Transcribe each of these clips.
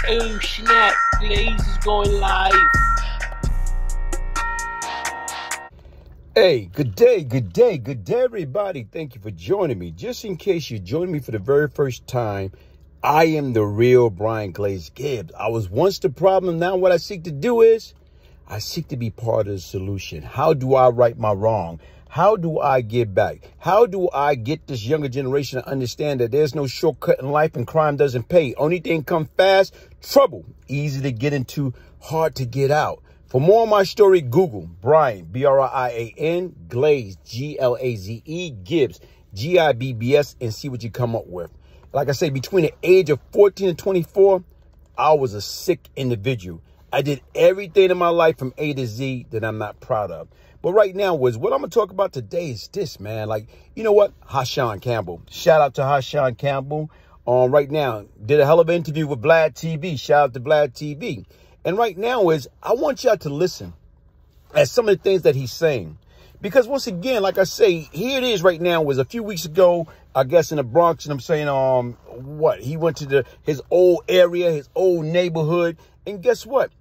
Oh snap, Glaze is going live. Hey, good day, everybody. Thank you for joining me. Just in case you're joining me for the very first time, I am the real Glaze Gibbs. I was once the problem. Now what I seek to do is I seek to be part of the solution. How do I right my wrong? How do I get back? How do I get this younger generation to understand that there's no shortcut in life and crime doesn't pay? Only thing come fast, trouble. Easy to get into, hard to get out. For more on my story, Google Brian, B-R-I-A-N, Glaze, G-L-A-Z-E, Gibbs, G-I-B-B-S, and see what you come up with. Like I say, between the age of 14 and 24, I was a sick individual. I did everything in my life from A to Z that I'm not proud of. But right now, what I'm going to talk about today is this, man. Like, you know what? Hassan Campbell. Shout out to Hassan Campbell. Right now, did a hell of an interview with Vladtv. Shout out to Vladtv. And right now I want y'all to listen at some of the things that he's saying. Because once again, like I say, here it is right now. Was a few weeks ago, I guess in the Bronx, and I'm saying, he went to his old area, his old neighborhood. And guess what?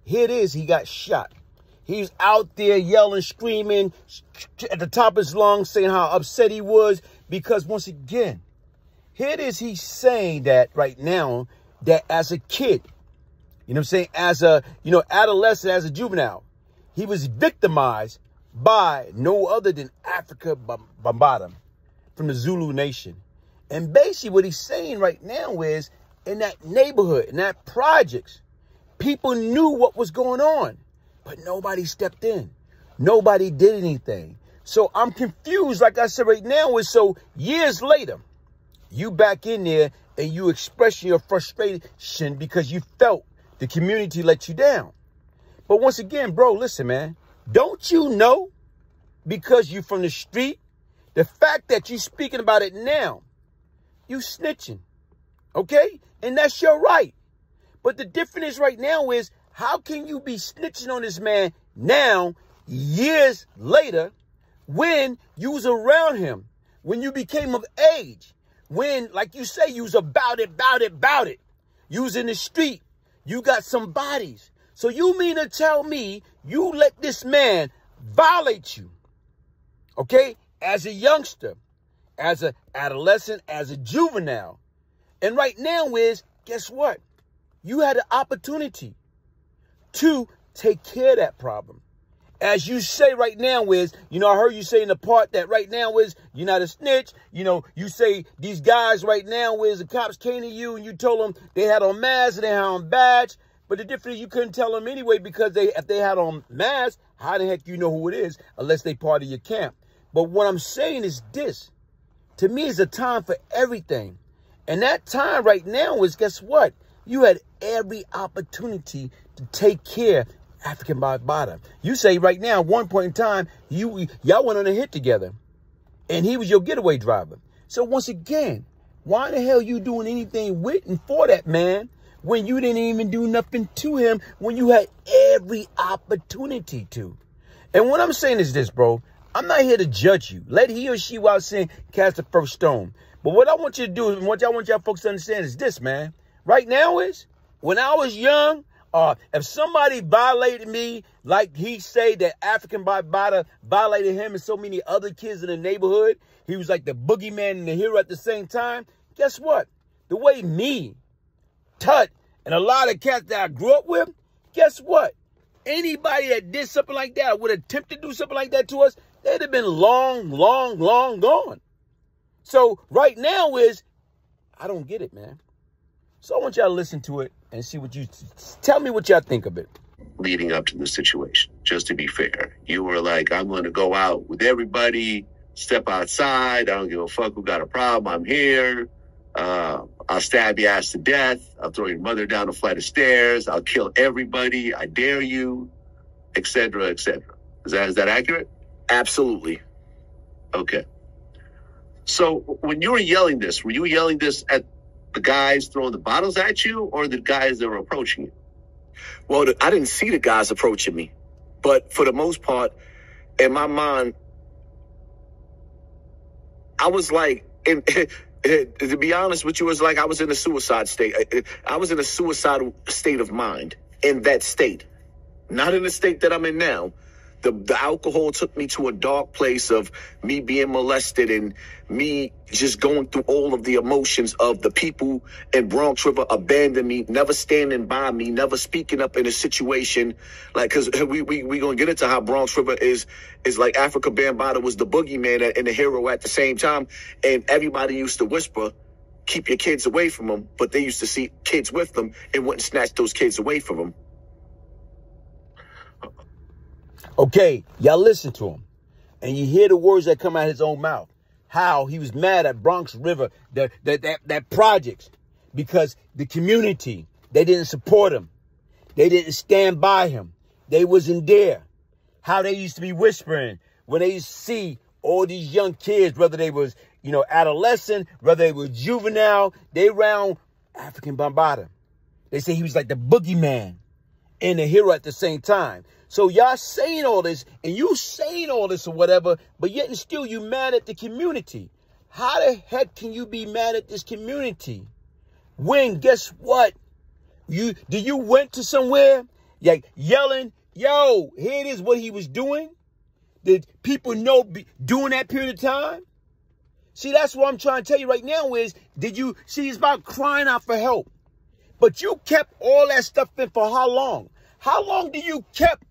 Here it is. He got shot. He's out there yelling, screaming at the top of his lungs, saying how upset he was. Because once again, here it is. He's saying that right now, that as a kid, you know what I'm saying, as a, adolescent, as a juvenile, he was victimized by no other than Afrika Bambatta from the Zulu nation. And basically what he's saying right now is, in that neighborhood, in that projects, people knew what was going on, but nobody stepped in. Nobody did anything. So I'm confused, like I said right now, so years later, you back in there and you expressing your frustration because you felt the community let you down. But once again, bro, listen, man, don't you know, because you from the street, the fact that you speaking about it now, you snitching, okay? And that's your right. But the difference right now is, how can you be snitching on this man now, years later, when you was around him, when you became of age, when, like you say, you was about it. You was in the street. You got some bodies. So you mean to tell me you let this man violate you, okay, as a youngster, as an adolescent, as a juvenile. And right now guess what? You had an opportunity to take care of that problem. As you say right now I heard you say in the part that right now you're not a snitch. You say these guys right now the cops came to you and you told them they had on masks and they had on badge. But the difference is you couldn't tell them anyway, because if they had on masks, how the heck you know who it is unless they part of your camp? But what I'm saying is this. To me, it's a time for everything. And that time right now guess what? You had every opportunity to take care of Afrika Bambatta. You say right now, at one point in time, y'all went on a hit together, and he was your getaway driver. So once again, why the hell you doing anything with and for that man when you didn't even do nothing to him when you had every opportunity to? And what I'm saying is this, bro. I'm not here to judge you. Let he or she, while saying, cast the first stone. But what I want you to do, and what I want y'all folks to understand is this, man. Right now when I was young, if somebody violated me, like he say that Afrika Bambatta violated him and so many other kids in the neighborhood, he was like the boogeyman and the hero at the same time. Guess what? The way me, Tut, and a lot of cats that I grew up with, guess what? Anybody that did something like that, would attempt to do something like that to us, they'd have been long gone. So right now I don't get it, man. So I want y'all to listen to it and see tell me what y'all think of it. Leading up to the situation, just to be fair, you were like, I'm going to go out with everybody, step outside. I don't give a fuck who got a problem. I'm here. I'll stab your ass to death. I'll throw your mother down a flight of stairs. I'll kill everybody. I dare you, etc., etc. Is that accurate? Absolutely. Okay. So when you were yelling this, were you yelling this at the guys throwing the bottles at you or the guys that were approaching you? Well, I didn't see the guys approaching me, but for the most part, in my mind, I was like, To be honest with you, it's like I was in a suicide state. I was in a suicidal state of mind in that state. Not in the state that I'm in now. The alcohol took me to a dark place of me being molested and me just going through all of the emotions of the people in Bronx River abandoning me, never standing by me, never speaking up in a situation. Like, because we going to get into how Bronx River is like Afrika Bambatta was the boogeyman and the hero at the same time. And everybody used to whisper, keep your kids away from them. But they used to see kids with them and wouldn't snatch those kids away from them. Okay, y'all listen to him, and you hear the words that come out of his own mouth. How he was mad at Bronx River, that projects, because the community, they didn't support him. They didn't stand by him. They wasn't there. How they used to be whispering when they used to see all these young kids, whether they was, adolescent, whether they were juvenile, they around Afrika Bambatta. They say he was like the boogeyman and the hero at the same time. So y'all saying all this, and you saying all this or whatever, but yet and still you mad at the community. How the heck can you be mad at this community? When, guess what? You went to somewhere, like yelling, yo, here it is what he was doing? Did people know during that period of time? See, that's what I'm trying to tell you right now is, it's about crying out for help. But you kept all that stuff in for how long? How long do you kept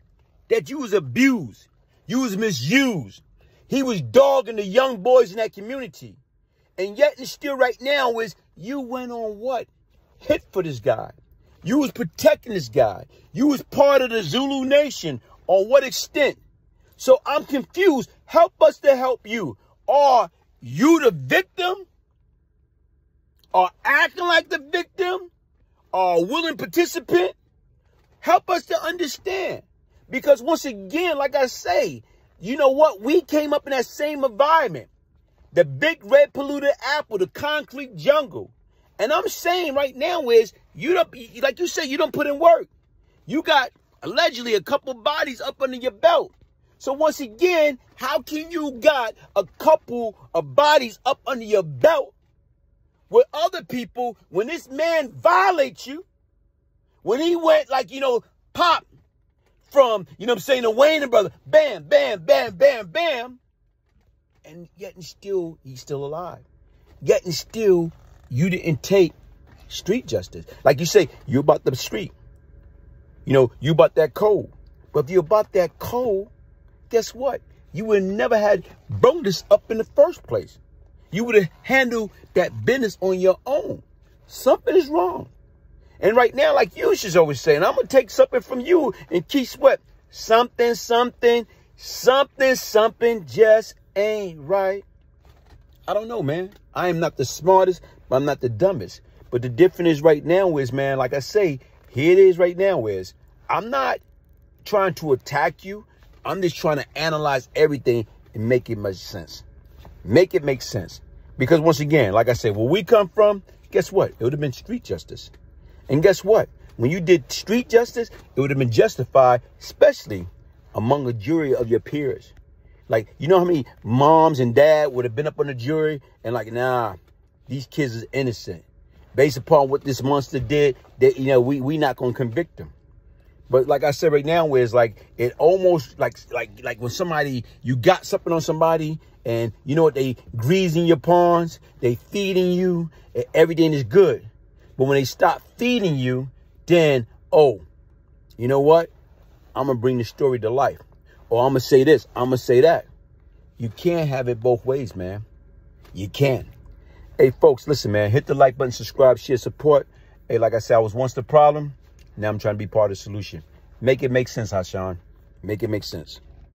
that you was abused, you was misused? He was dogging the young boys in that community. And yet and still right now is you went on what? Hit for this guy. You was protecting this guy. You was part of the Zulu nation. On what extent? So I'm confused. Help us to help you. Are you the victim? Are acting like the victim? Are a willing participant? Help us to understand. Because once again, like I say, you know what? We came up in that same environment. The big red polluted apple, the concrete jungle. And I'm saying right now is, like you said, you don't put in work. You got allegedly a couple bodies up under your belt. So once again, how can you got a couple of bodies up under your belt with other people when this man violates you? When he went like, pop, from, the Wayne brother, bam, bam, bam, bam, bam. And yet and still, he's still alive. Yet and still, you didn't take street justice. Like you say, you about the street. You about that coal. But if you about that coal, guess what? You would never had brought this up in the first place. You would have handled that business on your own. Something is wrong. And right now, like you should always say, and I'm going to take something from you and Keith Sweat. Something just ain't right. I don't know, man. I am not the smartest, but I'm not the dumbest. But the difference is right now is, man, like I say, here it is right now is, I'm not trying to attack you. I'm just trying to analyze everything and make it make sense. Make it make sense. Because once again, like I said, where we come from, guess what? It would have been street justice. And guess what? When you did street justice, it would have been justified, especially among a jury of your peers. Like, you know how many moms and dad would have been up on the jury and like, nah, these kids is innocent. Based upon what this monster did, that we not gonna convict them. But like I said right now, where it's like it almost like when somebody, you got something on somebody and you know what, they greasing your pawns, they feeding you, and everything is good. But when they stop feeding you, then, oh, you know what? I'm going to bring the story to life. Or I'm going to say this, I'm going to say that. You can't have it both ways, man. You can't. Hey, folks, listen, man. Hit the like button, subscribe, share, support. Hey, like I said, I was once the problem. Now I'm trying to be part of the solution. Make it make sense, Hassan. Make it make sense.